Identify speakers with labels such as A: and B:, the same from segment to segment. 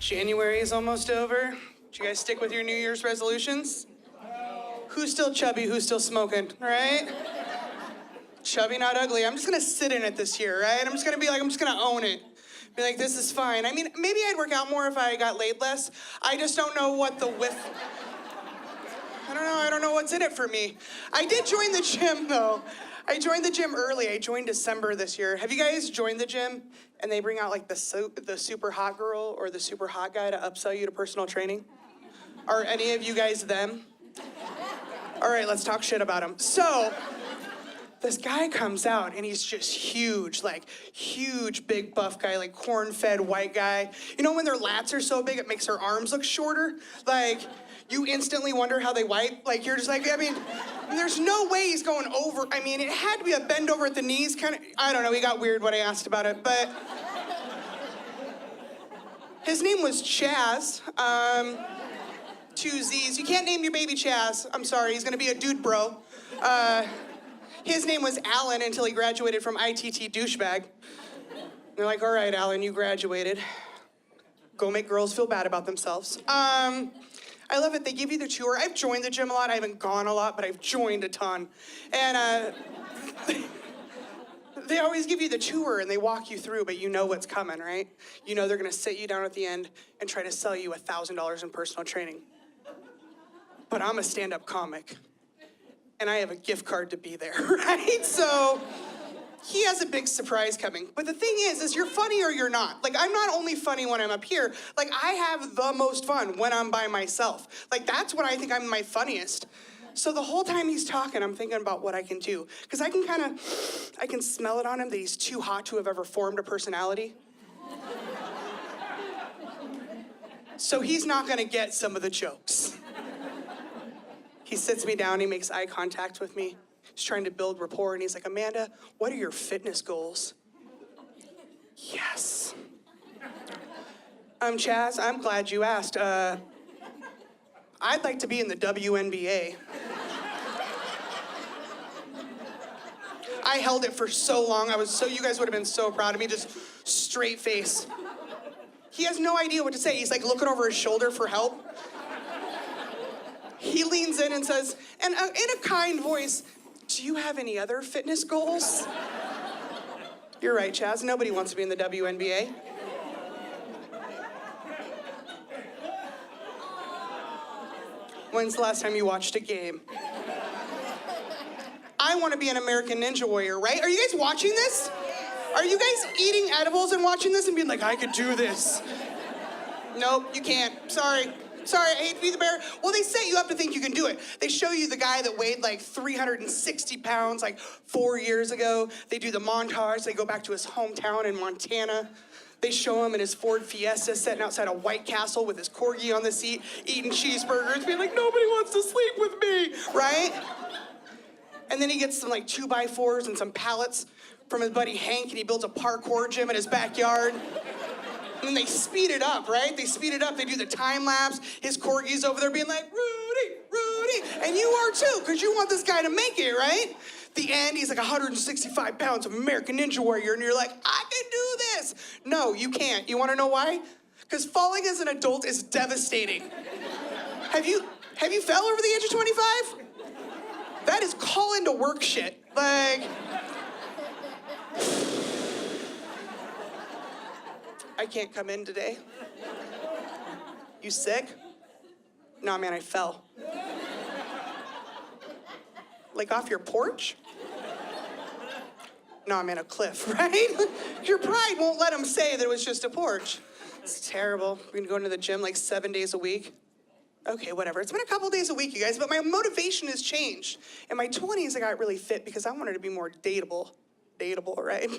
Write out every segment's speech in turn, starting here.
A: January is almost over. Did you guys stick with your New Year's resolutions? Who's still chubby? Who's still smoking, right? Chubby, not ugly. I'm just gonna sit in it this year, right? I'm just gonna own it. Be like, this is fine. I mean, maybe I'd work out more if I got laid less. I just don't know what the I don't know what's in it for me. I did join the gym though. I joined the gym early. I joined December this year. Have you guys joined the gym and they bring out like the super hot girl or the super hot guy to upsell you to personal training? Are any of you guys them? All right, let's talk shit about them. So, this guy comes out and he's just huge, like huge, big buff guy, like corn-fed white guy. You know when their lats are so big it makes their arms look shorter? Like, you instantly wonder how they wipe. Like, you're just like, I mean, there's no way he's going over. I mean, it had to be a bend over at the knees kind of. I don't know, he got weird when I asked about it, but his name was Chaz. 2 Z's. You can't name your baby Chaz. I'm sorry, he's gonna be a dude bro. His name was Alan until he graduated from ITT douchebag. They're like, all right, Alan, you graduated. Go make girls feel bad about themselves. I love it. They give you the tour. I've joined the gym a lot. I haven't gone a lot, but I've joined a ton. And they always give you the tour and they walk you through, but you know what's coming, right? You know they're gonna sit you down at the end and try to sell you $1,000 in personal training. But I'm a stand-up comic and I have a gift card to be there, right? So he has a big surprise coming. But the thing is you're funny or you're not. Like, I'm not only funny when I'm up here, like, I have the most fun when I'm by myself. Like, that's when I think I'm my funniest. So the whole time he's talking, I'm thinking about what I can do. Because I can smell it on him that he's too hot to have ever formed a personality. So he's not gonna get some of the jokes. He sits me down, he makes eye contact with me. He's trying to build rapport, and he's like, Amanda, what are your fitness goals? Yes. Chaz, I'm glad you asked. I'd like to be in the WNBA. I held it for so long. You guys would have been so proud of me, just straight face. He has no idea what to say. He's like looking over his shoulder for help. He leans in and says, and in a kind voice, do you have any other fitness goals? You're right, Chaz. Nobody wants to be in the WNBA. When's the last time you watched a game? I want to be an American Ninja Warrior, right? Are you guys watching this? Are you guys eating edibles and watching this and being like, I could do this? Nope, you can't. Sorry, I hate to be the bearer. Well, they set you up to think you can do it. They show you the guy that weighed like 360 pounds like 4 years ago. They do the montage. They go back to his hometown in Montana. They show him in his Ford Fiesta sitting outside a White Castle with his corgi on the seat, eating cheeseburgers, being like, nobody wants to sleep with me, right? And then he gets some like 2x4s and some pallets from his buddy Hank, and he builds a parkour gym in his backyard. And then they speed it up, right? They speed it up. They do the time lapse. His corgi's over there being like, Rudy. And you are too, because you want this guy to make it, right? The end, he's like 165 pounds of American Ninja Warrior, and you're like, I can do this. No, you can't. You want to know why? Because falling as an adult is devastating. Have you fell over the age of 25? That is call into work shit. Like, I can't come in today. You sick? Nah, man, I fell. Like off your porch? Nah, man, a cliff, right? Your pride won't let him say that it was just a porch. It's terrible. We're gonna go into the gym like 7 days a week. Okay, whatever. It's been a couple days a week, you guys, but my motivation has changed. In my 20s, I got really fit because I wanted to be more dateable, right?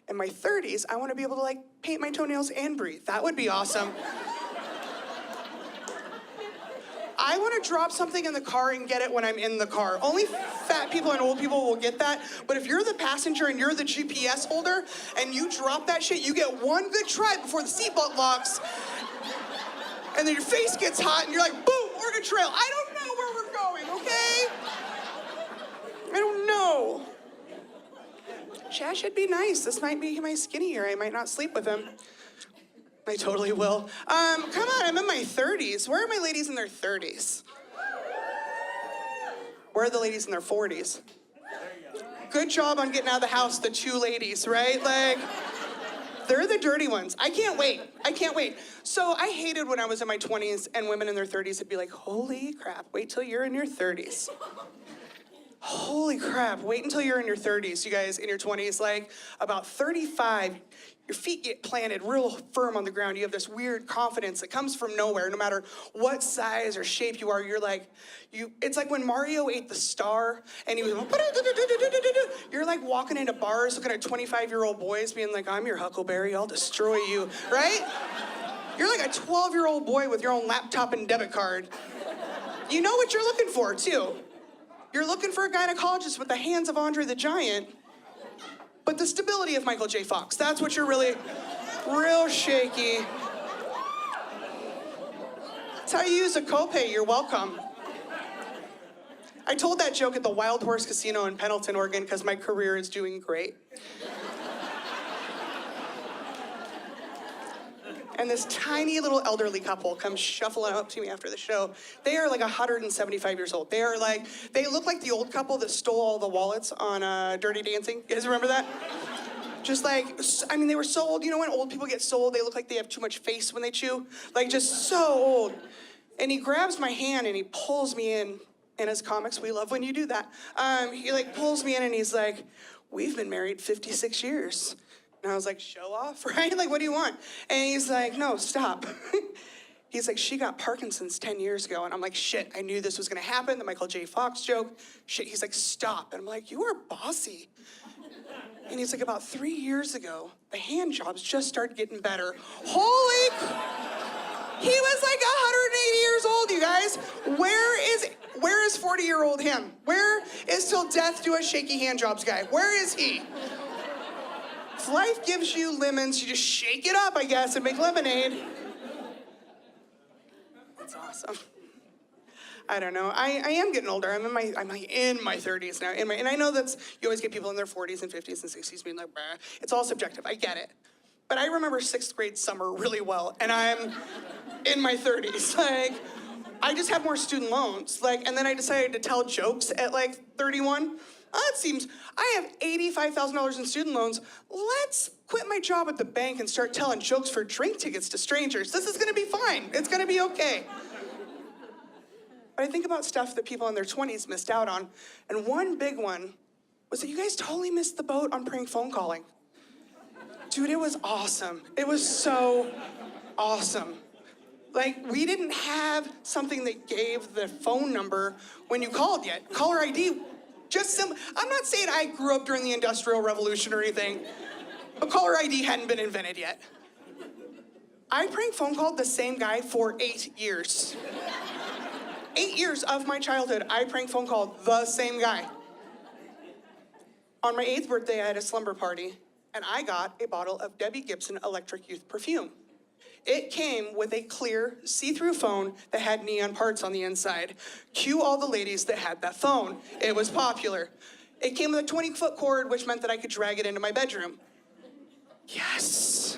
A: In my 30s, I want to be able to like paint my toenails and breathe. That would be awesome. I want to drop something in the car and get it when I'm in the car. Only fat people and old people will get that. But if you're the passenger and you're the GPS holder and you drop that shit, you get one good try before the seatbelt locks. And then your face gets hot and you're like, boom, Oregon Trail. I don't know where we're going, okay? I don't know. Chad should be nice. This might be my skinny year. I might not sleep with him. I totally will. Come on, I'm in my 30s. Where are my ladies in their 30s? Where are the ladies in their 40s? Good job on getting out of the house, the two ladies, right? Like, they're the dirty ones. I can't wait. I can't wait. So I hated when I was in my 20s and women in their 30s would be like, holy crap, wait till you're in your 30s. Holy crap, wait until you're in your 30s, you guys, in your 20s. Like, about 35, your feet get planted real firm on the ground. You have this weird confidence that comes from nowhere. No matter what size or shape you are, you're like, it's like when Mario ate the star and he was, you're like walking into bars looking at 25-year-old boys being like, I'm your Huckleberry, I'll destroy you, right? You're like a 12-year-old boy with your own laptop and debit card. You know what you're looking for, too. You're looking for a gynecologist with the hands of Andre the Giant, but the stability of Michael J. Fox. That's what you're really, real shaky. That's how you use a copay. You're welcome. I told that joke at the Wild Horse Casino in Pendleton, Oregon, because my career is doing great. And this tiny little elderly couple comes shuffling up to me after the show. They are like 175 years old. They look like the old couple that stole all the wallets on Dirty Dancing. You guys remember that? Just like, I mean, they were so old. You know when old people get so old, they look like they have too much face when they chew? Like, just so old. And he grabs my hand and he pulls me in. And as comics, we love when you do that. He like pulls me in and he's like, we've been married 56 years. And I was like, show off, right? Like, what do you want? And he's like, no, stop. He's like, she got Parkinson's 10 years ago. And I'm like, shit, I knew this was gonna happen, the Michael J. Fox joke. Shit, he's like, stop. And I'm like, you are bossy. And he's like, about 3 years ago, the hand jobs just started getting better. Holy, he was like 180 years old, you guys. Where is 40-year-old him? Where is till death do us shaky hand jobs guy? Where is he? If life gives you lemons, you just shake it up, I guess, and make lemonade. That's awesome. I don't know. I am getting older. I'm in my 30s now. And I know that's, you always get people in their 40s and 50s and 60s being like, bah. It's all subjective. I get it. But I remember 6th grade summer really well, and I'm in my 30s. Like, I just have more student loans. Like, and then I decided to tell jokes at like 31. It seems I have $85,000 in student loans. Let's quit my job at the bank and start telling jokes for drink tickets to strangers. This is gonna be fine. It's gonna be okay. But I think about stuff that people in their 20s missed out on. And one big one was that you guys totally missed the boat on prank phone calling. Dude, it was awesome. It was so awesome. Like, we didn't have something that gave the phone number when you called yet. Caller ID. I'm not saying I grew up during the Industrial Revolution or anything, but caller ID hadn't been invented yet. I prank phone called the same guy for 8 years. 8 years of my childhood, I prank phone called the same guy. On my 8th birthday, I had a slumber party, and I got a bottle of Debbie Gibson Electric Youth perfume. It came with a clear, see-through phone that had neon parts on the inside. Cue all the ladies that had that phone. It was popular. It came with a 20-foot cord, which meant that I could drag it into my bedroom. Yes.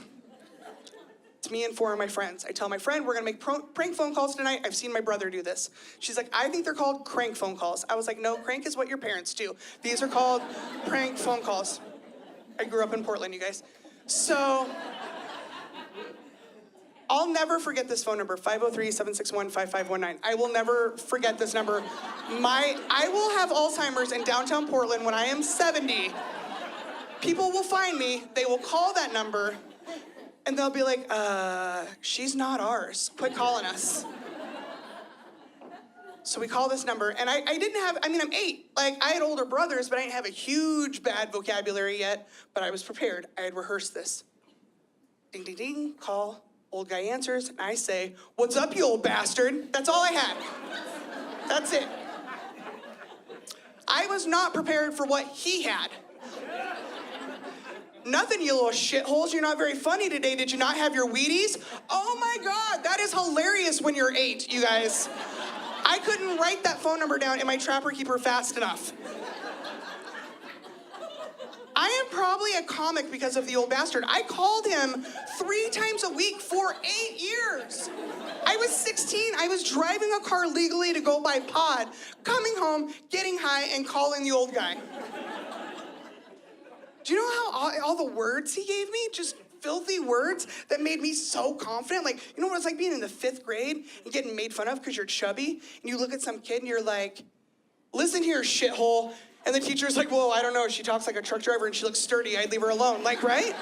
A: It's me and 4 of my friends. I tell my friend, we're gonna make prank phone calls tonight. I've seen my brother do this. She's like, I think they're called crank phone calls. I was like, no, crank is what your parents do. These are called prank phone calls. I grew up in Portland, you guys. So, I'll never forget this phone number, 503-761-5519. I will never forget this number. I will have Alzheimer's in downtown Portland when I am 70. People will find me, they will call that number, and they'll be like, she's not ours. Quit calling us. So we call this number, and I'm 8. Like, I had older brothers, but I didn't have a huge bad vocabulary yet, but I was prepared. I had rehearsed this. Ding, ding, ding, call. Old guy answers, and I say, what's up, you old bastard? That's all I had. That's it. I was not prepared for what he had. Nothing, you little shitholes. You're not very funny today. Did you not have your Wheaties? Oh my God, that is hilarious when you're 8, you guys. I couldn't write that phone number down in my Trapper Keeper fast enough. I am probably a comic because of the old bastard. I called him 3 times a week for 8 years. I was 16, I was driving a car legally to go buy pod, coming home, getting high, and calling the old guy. Do you know how all the words he gave me? Just filthy words that made me so confident. Like, you know what it's like being in the 5th grade and getting made fun of because you're chubby, and you look at some kid and you're like, listen here, shithole. And the teacher's like, well, I don't know, she talks like a truck driver and she looks sturdy, I'd leave her alone. Like, right?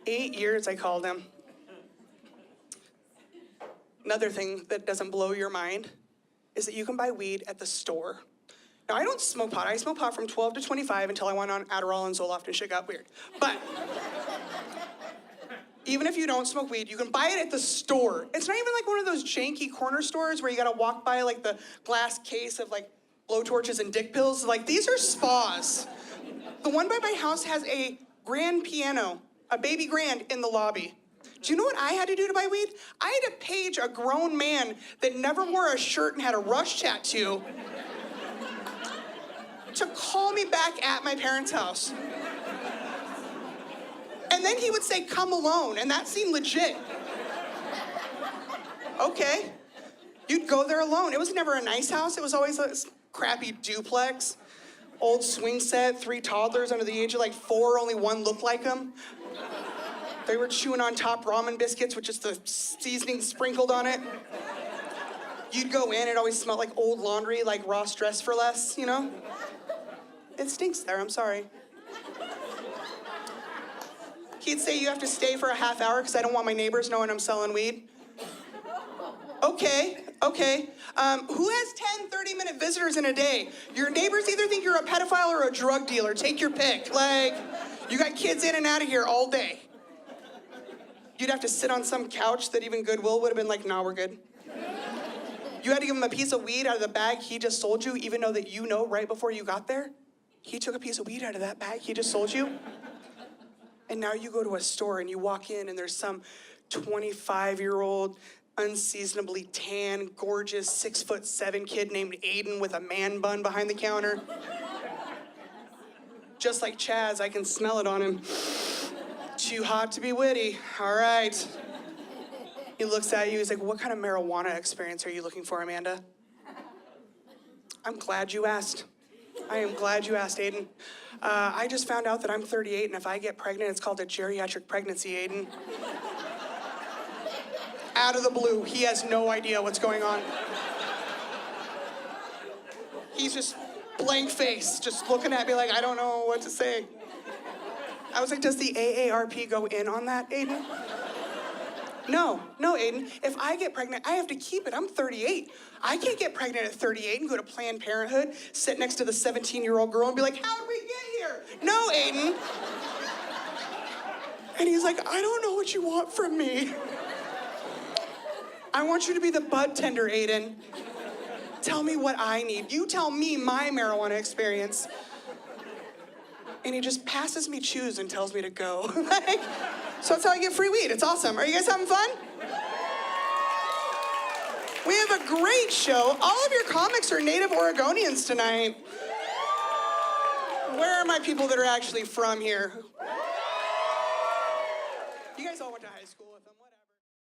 A: 8 years I called him. Another thing that doesn't blow your mind is that you can buy weed at the store. Now, I don't smoke pot. I smoke pot from 12 to 25 until I went on Adderall and Zoloft and shit got weird. But even if you don't smoke weed, you can buy it at the store. It's not even like one of those janky corner stores where you gotta walk by like the glass case of like blowtorches and dick pills. Like, these are spas. The one by my house has a grand piano, a baby grand in the lobby. Do you know what I had to do to buy weed? I had to page a grown man that never wore a shirt and had a Rush tattoo to call me back at my parents' house. And then he would say, come alone, and that seemed legit. Okay. You'd go there alone. It was never a nice house. It was always a crappy duplex, old swing set, 3 toddlers under the age of like 4, only 1 looked like them. They were chewing on top ramen biscuits with just the seasoning sprinkled on it. You'd go in, it always smelled like old laundry, like Ross Dress for Less, you know? It stinks there, I'm sorry. He'd say, you have to stay for a half hour because I don't want my neighbors knowing I'm selling weed. Okay. Who has 10, 30-minute visitors in a day? Your neighbors either think you're a pedophile or a drug dealer. Take your pick. Like, you got kids in and out of here all day. You'd have to sit on some couch that even Goodwill would have been like, nah, we're good. You had to give him a piece of weed out of the bag he just sold you, even though that you know right before you got there, he took a piece of weed out of that bag he just sold you. And now you go to a store and you walk in and there's some 25-year-old, unseasonably tan, gorgeous, 6'7" kid named Aiden with a man bun behind the counter. Just like Chaz, I can smell it on him. Too hot to be witty. All right. He looks at you, he's like, what kind of marijuana experience are you looking for, Amanda? I'm glad you asked. I am glad you asked, Aiden. I just found out that I'm 38, and if I get pregnant, it's called a geriatric pregnancy, Aiden. Out of the blue, he has no idea what's going on. He's just blank face, just looking at me like, I don't know what to say. I was like, does the AARP go in on that, Aiden? No, Aiden. If I get pregnant, I have to keep it. I'm 38. I can't get pregnant at 38 and go to Planned Parenthood, sit next to the 17-year-old girl and be like, how did we get here? No, Aiden. And he's like, I don't know what you want from me. I want you to be the bud tender, Aiden. Tell me what I need. You tell me my marijuana experience. And he just passes me chews and tells me to go. So that's how I get free weed. It's awesome. Are you guys having fun? We have a great show. All of your comics are native Oregonians tonight. Where are my people that are actually from here? You guys all went to high school.